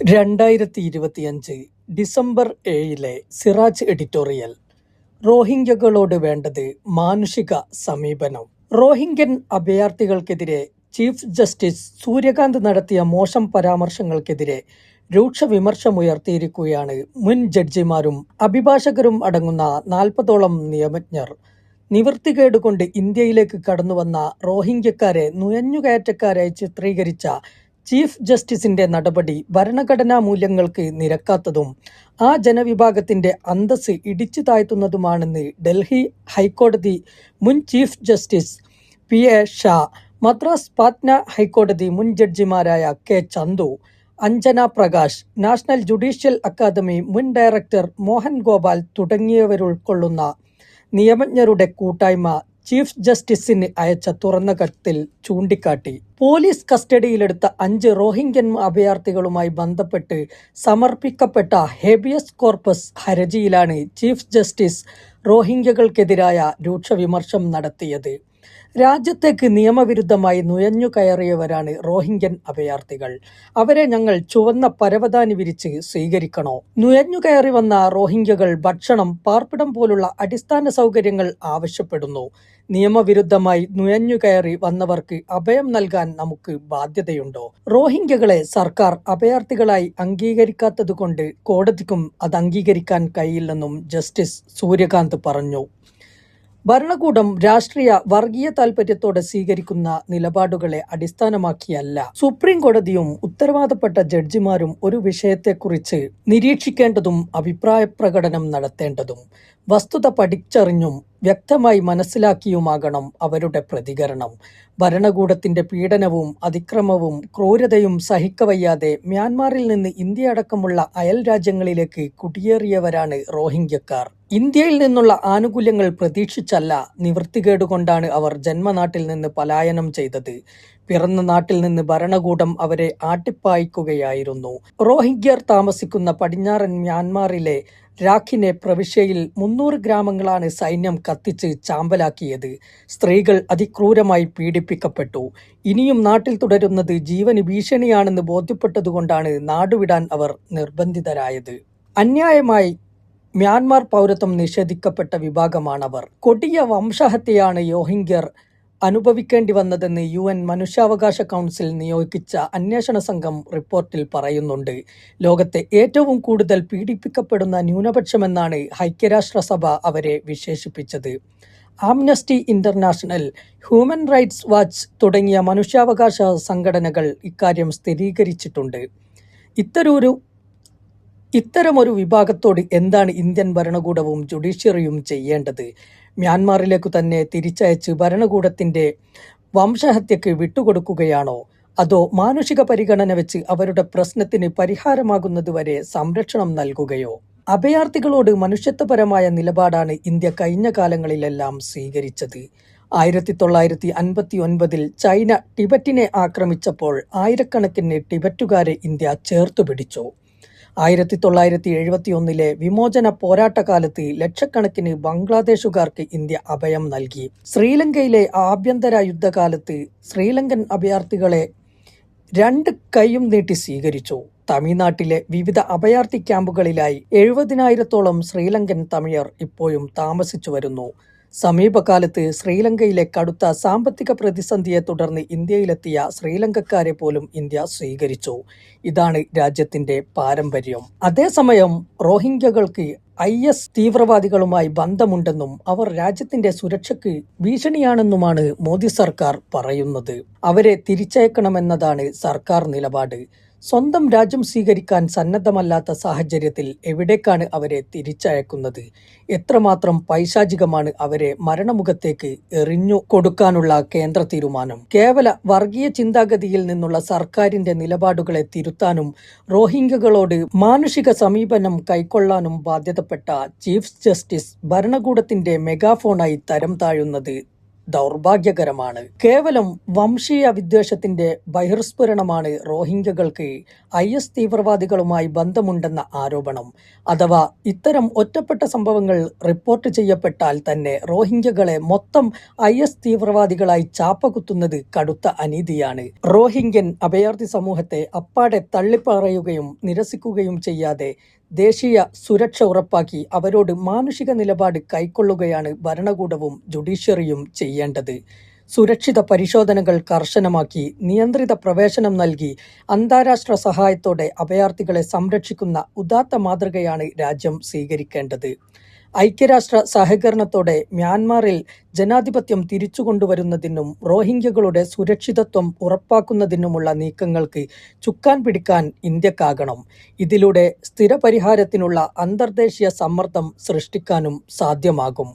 2025 December 7 Siraj editorial. റോഹിംഗ്യകളോട് വേണ്ടത് മാനുഷിക സമീപനം. റോഹിംഗ്യൻ അഭയാർത്ഥികൾക്കെതിരെ ചീഫ് ജസ്റ്റിസ് സൂര്യകാന്ത് നടത്തിയ മോശം പരാമർശങ്ങൾക്കെതിരെ രൂക്ഷ വിമർശമുയർത്തിയിരിക്കുകയാണ് മുൻ ജഡ്ജിമാരും അഭിഭാഷകരും അടങ്ങുന്ന 40ഓളം നിയമജ്ഞർ. നിവൃത്തികേടുകൊണ്ട് ഇന്ത്യയിലേക്ക് കടന്നുവന്ന റോഹിംഗ്യക്കാരെ നുഴഞ്ഞുകയറ്റക്കാരായി ചിത്രീകരിച്ച ചീഫ് ജസ്റ്റിസിന്റെ നടപടി ഭരണഘടനാ മൂല്യങ്ങൾക്ക് നിരക്കാത്തതും ആ ജനവിഭാഗത്തിന്റെ അന്തസ്സ് ഇടിച്ചു താഴ്ത്തുന്നതുമാണെന്ന് ഡൽഹി ഹൈക്കോടതി മുൻ chief justice PA Shah, Madras Patna ഹൈക്കോടതി മുൻ ജഡ്ജിമാരായ K Chandu, Anjana Prakash, national judicial academy മുൻ ഡയറക്ടർ മോഹൻ ഗോപാൽ തുടങ്ങിയവരുൾക്കൊള്ളുന്ന നിയമജ്ഞരുടെ കൂട്ടായ്മ ചീഫ് ജസ്റ്റിസിന് അയച്ച തുറന്ന കത്തിൽ ചൂണ്ടിക്കാട്ടി. പോലീസ് കസ്റ്റഡിയിലെടുത്ത 5 റോഹിംഗ്യൻ അഭയാർത്ഥികളുമായി ബന്ധപ്പെട്ട് സമർപ്പിക്കപ്പെട്ട ഹേബിയസ് കോർപ്പസ് ഹർജിയിലാണ് ചീഫ് ജസ്റ്റിസ് റോഹിംഗ്യകൾക്കെതിരായ രൂക്ഷ വിമർശം നടത്തിയത്. രാജ്യത്തേക്ക് നിയമവിരുദ്ധമായി നുഴഞ്ഞു കയറിയവരാണ് റോഹിംഗ്യൻ അഭയാർത്ഥികൾ. അവരെ ഞങ്ങൾ ചുവന്ന പരവതാനി വിരിച്ച് സ്വീകരിക്കണോ? നുഴഞ്ഞു കയറി വന്ന റോഹിംഗ്യകൾ ഭക്ഷണം, പാർപ്പിടം പോലുള്ള അടിസ്ഥാന സൗകര്യങ്ങൾ ആവശ്യപ്പെടുന്നു. നിയമവിരുദ്ധമായി നുഴഞ്ഞു കയറി വന്നവർക്ക് അഭയം നൽകാൻ നമുക്ക് ബാധ്യതയുണ്ടോ? റോഹിംഗ്യകളെ സർക്കാർ അഭയാർത്ഥികളായി അംഗീകരിക്കാത്തതുകൊണ്ട് കോടതിക്കും അത് അംഗീകരിക്കാൻ കഴിയില്ലെന്നും ജസ്റ്റിസ് സൂര്യകാന്ത് പറഞ്ഞു. ഭരണകൂടം രാഷ്ട്രീയ വർഗീയ താൽപര്യത്തോടെ സ്വീകരിക്കുന്ന നിലപാടുകളെ അടിസ്ഥാനമാക്കിയല്ല സുപ്രീം കോടതിയും ഉത്തരവാദപ്പെട്ട ജഡ്ജിമാരും ഒരു വിഷയത്തെക്കുറിച്ച് നിരീക്ഷിക്കേണ്ടതും അഭിപ്രായ പ്രകടനം നടത്തേണ്ടതും. വസ്തുത പഠിച്ചറിഞ്ഞും വ്യക്തമായി മനസ്സിലാക്കിയുമാകണം അവരുടെ പ്രതികരണം. ഭരണകൂടത്തിന്റെ പീഡനവും അതിക്രമവും ക്രൂരതയും സഹിക്കവയ്യാതെ മ്യാൻമാറിൽ നിന്ന് ഇന്ത്യ അടക്കമുള്ള അയൽ രാജ്യങ്ങളിലേക്ക് കുടിയേറിയവരാണ് റോഹിംഗ്യക്കാർ. ഇന്ത്യയിൽ നിന്നുള്ള ആനുകൂല്യങ്ങൾ പ്രതീക്ഷിച്ചല്ല, നിവൃത്തികേടുകൊണ്ടാണ് അവർ ജന്മനാട്ടിൽ നിന്ന് പലായനം ചെയ്തത്. പിറന്ന നാട്ടിൽ നിന്ന് ഭരണകൂടം അവരെ ആട്ടിപ്പായിക്കുകയായിരുന്നു. റോഹിംഗ്യർ താമസിക്കുന്ന പടിഞ്ഞാറൻ മ്യാൻമാറിലെ രാഖിനെ പ്രവിശ്യയിൽ 300 ഗ്രാമങ്ങളാണ് സൈന്യം കത്തിച്ച് ചാമ്പലാക്കിയത്. സ്ത്രീകൾ അതിക്രൂരമായി പീഡിപ്പിക്കപ്പെട്ടു. ഇനിയും നാട്ടിൽ തുടരുന്നത് ജീവന് ഭീഷണിയാണെന്ന് ബോധ്യപ്പെട്ടതുകൊണ്ടാണ് നാടുവിടാൻ അവർ നിർബന്ധിതരായത്. അന്യായമായി മ്യാൻമാർ പൗരത്വം നിഷേധിക്കപ്പെട്ട വിഭാഗമാണവർ. കൊടിയ വംശഹത്യയാണ് റോഹിംഗ്യർ അനുഭവിക്കേണ്ടി വന്നതെന്ന് UN മനുഷ്യാവകാശ കൗൺസിൽ നിയോഗിച്ച അന്വേഷണ സംഘം റിപ്പോർട്ടിൽ പറയുന്നുണ്ട്. ലോകത്തെ ഏറ്റവും കൂടുതൽ പീഡിപ്പിക്കപ്പെടുന്ന ന്യൂനപക്ഷമെന്നാണ് ഐക്യരാഷ്ട്രസഭ അവരെ വിശേഷിപ്പിച്ചത്. Amnesty international, human rights watch തുടങ്ങിയ മനുഷ്യാവകാശ സംഘടനകൾ ഇക്കാര്യം സ്ഥിരീകരിച്ചിട്ടുണ്ട്. ഇത്തരമൊരു വിഭാഗത്തോട് എന്താണ് ഇന്ത്യൻ ഭരണകൂടവും ജുഡീഷ്യറിയും ചെയ്യേണ്ടത്? മ്യാൻമാറിലേക്കു തന്നെ തിരിച്ചയച്ച് ഭരണകൂടത്തിന്റെ വംശഹത്യക്ക് വിട്ടുകൊടുക്കുകയാണോ? അതോ മാനുഷിക പരിഗണന വെച്ച് അവരുടെ പ്രശ്നത്തിന് പരിഹാരമാകുന്നതുവരെ സംരക്ഷണം നൽകുകയോ? അഭയാർത്ഥികളോട് മനുഷ്യത്വപരമായ നിലപാടാണ് ഇന്ത്യ കഴിഞ്ഞ കാലങ്ങളിലെല്ലാം സ്വീകരിച്ചത്. 1959 ചൈന ടിബറ്റിനെ ആക്രമിച്ചപ്പോൾ ആയിരക്കണക്കിന് ടിബറ്റുകാരെ ഇന്ത്യ ചേർത്തുപിടിച്ചു. 1971 വിമോചന പോരാട്ടകാലത്ത് ലക്ഷക്കണക്കിന് ബംഗ്ലാദേശുകാർക്ക് ഇന്ത്യ അഭയം നൽകി. ശ്രീലങ്കയിലെ ആഭ്യന്തര യുദ്ധകാലത്ത് ശ്രീലങ്കൻ അഭയാർത്ഥികളെ 2 കൈയും നീട്ടി സ്വീകരിച്ചു. തമിഴ്നാട്ടിലെ വിവിധ അഭയാർത്ഥി ക്യാമ്പുകളിലായി 70,000-ഓളം ശ്രീലങ്കൻ തമിഴർ ഇപ്പോഴും താമസിച്ചു വരുന്നു. സമീപകാലത്ത് ശ്രീലങ്കയിലെ കടുത്ത സാമ്പത്തിക പ്രതിസന്ധിയെ തുടർന്ന് ഇന്ത്യയിലെത്തിയ ശ്രീലങ്കക്കാരെ പോലും ഇന്ത്യ സ്വീകരിച്ചു. ഇതാണ് രാജ്യത്തിന്റെ പാരമ്പര്യം. അതേസമയം റോഹിംഗ്യകൾക്ക് IS തീവ്രവാദികളുമായി ബന്ധമുണ്ടെന്നും അവർ രാജ്യത്തിന്റെ സുരക്ഷയ്ക്ക് ഭീഷണിയാണെന്നുമാണ് മോദി സർക്കാർ പറയുന്നത്. അവരെ തിരിച്ചയക്കണമെന്നതാണ് സർക്കാർ നിലപാട്. സ്വന്തം രാജ്യം സ്വീകരിക്കാൻ സന്നദ്ധമല്ലാത്ത സാഹചര്യത്തിൽ എവിടേക്കാണ് അവരെ തിരിച്ചയക്കുന്നത്? എത്രമാത്രം പൈശാചികമാണ് അവരെ മരണമുഖത്തേക്ക് എറിഞ്ഞു കൊടുക്കാനുള്ള കേന്ദ്ര തീരുമാനം? കേവല വർഗീയ ചിന്താഗതിയിൽ നിന്നുള്ള സർക്കാരിന്റെ നിലപാടുകളെ തിരുത്താനും റോഹിംഗ്യകളോട് മാനുഷിക സമീപനം കൈക്കൊള്ളാനും ബാധ്യതപ്പെട്ട ചീഫ് ജസ്റ്റിസ് ഭരണകൂടത്തിന്റെ മെഗാഫോണായി തരം താഴുന്നത് ദൗർഭാഗ്യകരമാണ്. കേവലം വംശീയ വിദ്വേഷത്തിന്റെ ബഹിർസ്ഫുരണമാണ് റോഹിംഗ്യകൾക്ക് IS തീവ്രവാദികളുമായി ബന്ധമുണ്ടെന്ന ആരോപണം. അഥവാ ഇത്തരം ഒറ്റപ്പെട്ട സംഭവങ്ങൾ റിപ്പോർട്ട് ചെയ്യപ്പെട്ടാൽ തന്നെ റോഹിംഗ്യകളെ മൊത്തം IS തീവ്രവാദികളായി ചാപ്പകുത്തുന്നത് കടുത്ത അനീതിയാണ്. റോഹിംഗ്യൻ അഭയാർത്ഥി സമൂഹത്തെ അപ്പാടെ തള്ളിപ്പറയുകയും നിരസിക്കുകയും ചെയ്യാതെ ദേശീയ സുരക്ഷ ഉറപ്പാക്കി അവരോട് മാനുഷിക നിലപാട് കൈക്കൊള്ളുകയാണ് ഭരണകൂടവും ജുഡീഷ്യറിയും ചെയ്യേണ്ടത്. സുരക്ഷിത പരിശോധനകൾ കർശനമാക്കി നിയന്ത്രിത പ്രവേശനം നൽകി അന്താരാഷ്ട്ര സഹായത്തോടെ അഭയാർത്ഥികളെ സംരക്ഷിക്കുന്ന ഉദാത്ത മാതൃകയാണ് രാജ്യം സ്വീകരിക്കേണ്ടത്. ഐക്യരാഷ്ട്ര സഹകരണത്തോടെ മ്യാൻമാറിൽ ജനാധിപത്യം തിരിച്ചുകൊണ്ടുവരുന്നതിനും റോഹിംഗ്യകളുടെ സുരക്ഷിതത്വം ഉറപ്പാക്കുന്നതിനുമുള്ള നീക്കങ്ങൾക്ക് ചുക്കാൻ പിടിക്കാൻ ഇന്ത്യക്കാകണം. ഇതിലൂടെ സ്ഥിരപരിഹാരത്തിനുള്ള അന്തർദേശീയ സമ്മർദ്ദം സൃഷ്ടിക്കാനും സാധ്യമാകും.